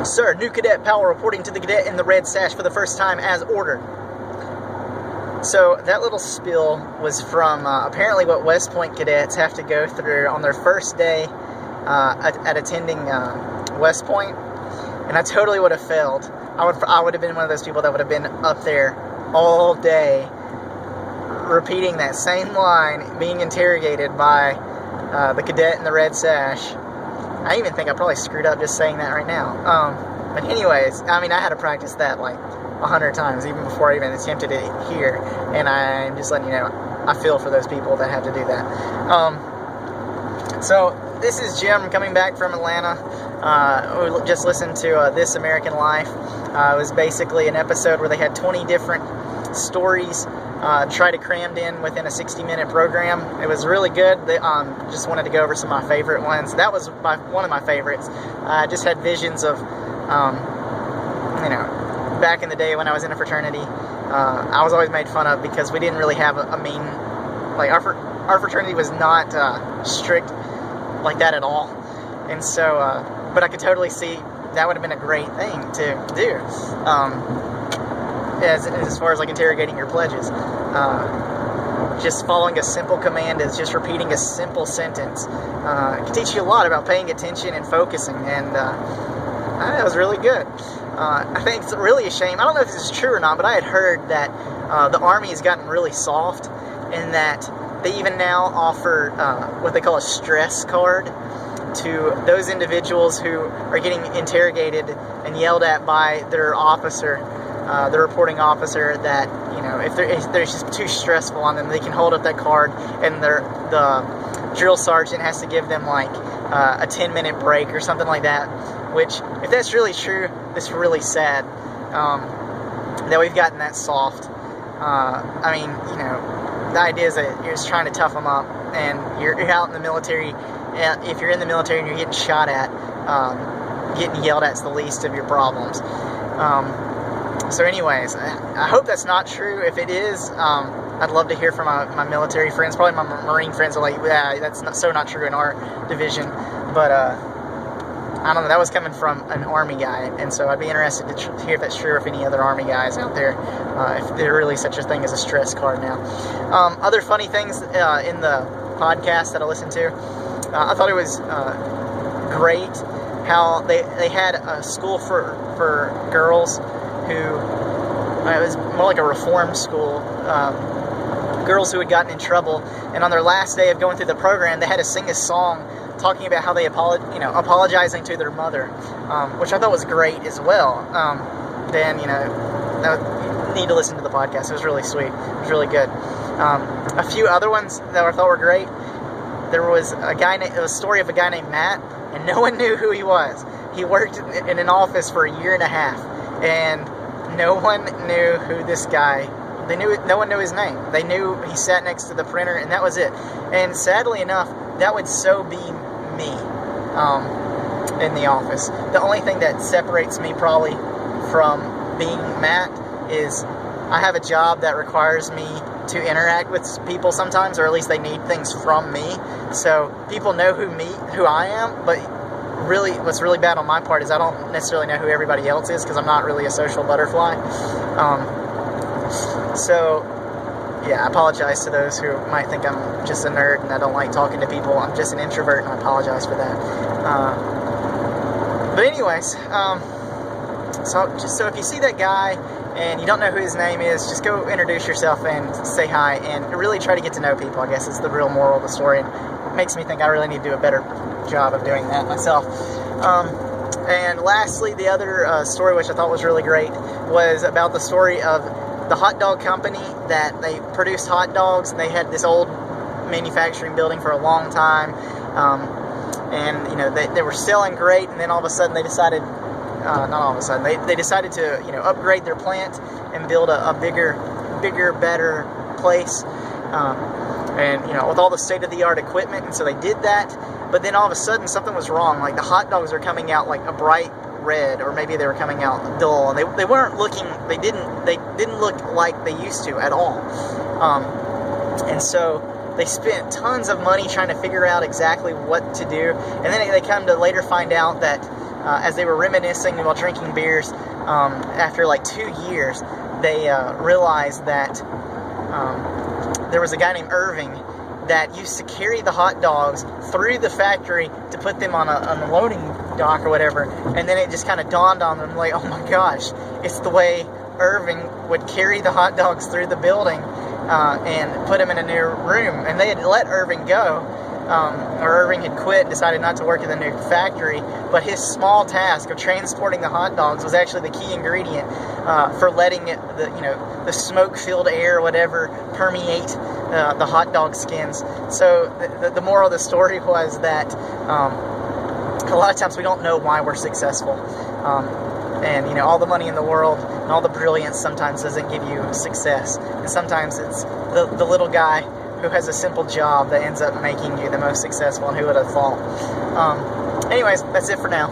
Sir, new Cadet Powell reporting to the cadet in the red sash for the first time as ordered. So that little spiel was from apparently what West Point cadets have to go through on their first day at attending West Point. And I totally would have failed. I would have been one of those people that would have been up there all day repeating that same line, being interrogated by the cadet in the red sash. I even think I probably screwed up just saying that right now. But anyways, I mean, I had to practice that like 100 times even before I even attempted it here. And I'm just letting you know, I feel for those people that have to do that. So this is Jim coming back from Atlanta. We just listened to This American Life. It was basically an episode where they had 20 different stories tried to crammed in within a 60-minute program. It was really good. They, just wanted to go over some of my favorite ones. That was one of my favorites. I just had visions of, back in the day when I was in a fraternity. I was always made fun of because we didn't really have a mean, like our fraternity was not strict like that at all. And so, but I could totally see that would have been a great thing to do. As far as like interrogating your pledges, just following a simple command is just repeating a simple sentence. It can teach you a lot about paying attention and focusing, and that was really good. I think it's really a shame. I don't know if this is true or not, but I had heard that the Army has gotten really soft, and that they even now offer what they call a stress card to those individuals who are getting interrogated and yelled at by their officer. The reporting officer, that if they're just too stressful on them, they can hold up that card, and the drill sergeant has to give them like a 10-minute break or something like that. Which, if that's really true, it's really sad that we've gotten that soft. I mean, the idea is that you're just trying to tough them up, and you're out in the military. If you're in the military and you're getting shot at, getting yelled at is the least of your problems. So anyways, I hope that's not true. If it is, I'd love to hear from my military friends. Probably my Marine friends are like, yeah, that's not true in our division. But I don't know, that was coming from an Army guy. And so I'd be interested to hear if that's true, or if any other Army guys out there, if there's really such a thing as a stress card now. Other funny things in the podcast that I listened to, I thought it was great how they had a school for girls who, it was more like a reform school, girls who had gotten in trouble, and on their last day of going through the program, they had to sing a song talking about how they apologizing to their mother, which I thought was great as well. Then, you need to listen to the podcast. It was really sweet. It was really good. A few other ones that I thought were great. There was a story of a guy named Matt, and no one knew who he was. He worked in an office for a year and a half, and no one knew who this guy. No one knew his name. They knew he sat next to the printer, and that was it. And sadly enough, that would so be me in the office. The only thing that separates me probably from being Matt is I have a job that requires me to interact with people sometimes, or at least they need things from me. So people know who I am, but really, what's really bad on my part is I don't necessarily know who everybody else is, because I'm not really a social butterfly. So yeah, I apologize to those who might think I'm just a nerd and I don't like talking to people. I'm just an introvert, and I apologize for that. But anyways, so if you see that guy and you don't know who his name is, just go introduce yourself and say hi, and really try to get to know people, I guess is the real moral of the story. And it makes me think I really need to do a better job of doing that myself. And lastly, the other story, which I thought was really great, was about the story of the hot dog company that they produced hot dogs. They had this old manufacturing building for a long time, and they were selling great, and then all of a sudden they decided, not all of a sudden, they decided to upgrade their plant and build a bigger, better place, and with all the state-of-the-art equipment. And so they did that, but then all of a sudden something was wrong. Like the hot dogs are coming out like a bright red, or maybe they were coming out dull, and they weren't looking, they didn't look like they used to at all. And so they spent tons of money trying to figure out exactly what to do, and then they come to later find out that as they were reminiscing while drinking beers, after like 2 years, they realized that there was a guy named Irving that used to carry the hot dogs through the factory to put them on a loading dock or whatever, and then it just kind of dawned on them, like, oh my gosh, it's the way Irving would carry the hot dogs through the building and put them in a new room. And they had let Irving go, or Irving had quit and decided not to work in the new factory, but his small task of transporting the hot dogs was actually the key ingredient for letting the smoke-filled air or whatever permeate the hot dog skins. So the moral of the story was that a lot of times we don't know why we're successful. And all the money in the world and all the brilliance sometimes doesn't give you success. And sometimes it's the little guy who has a simple job that ends up making you the most successful, and who would have thought. Anyways, that's it for now.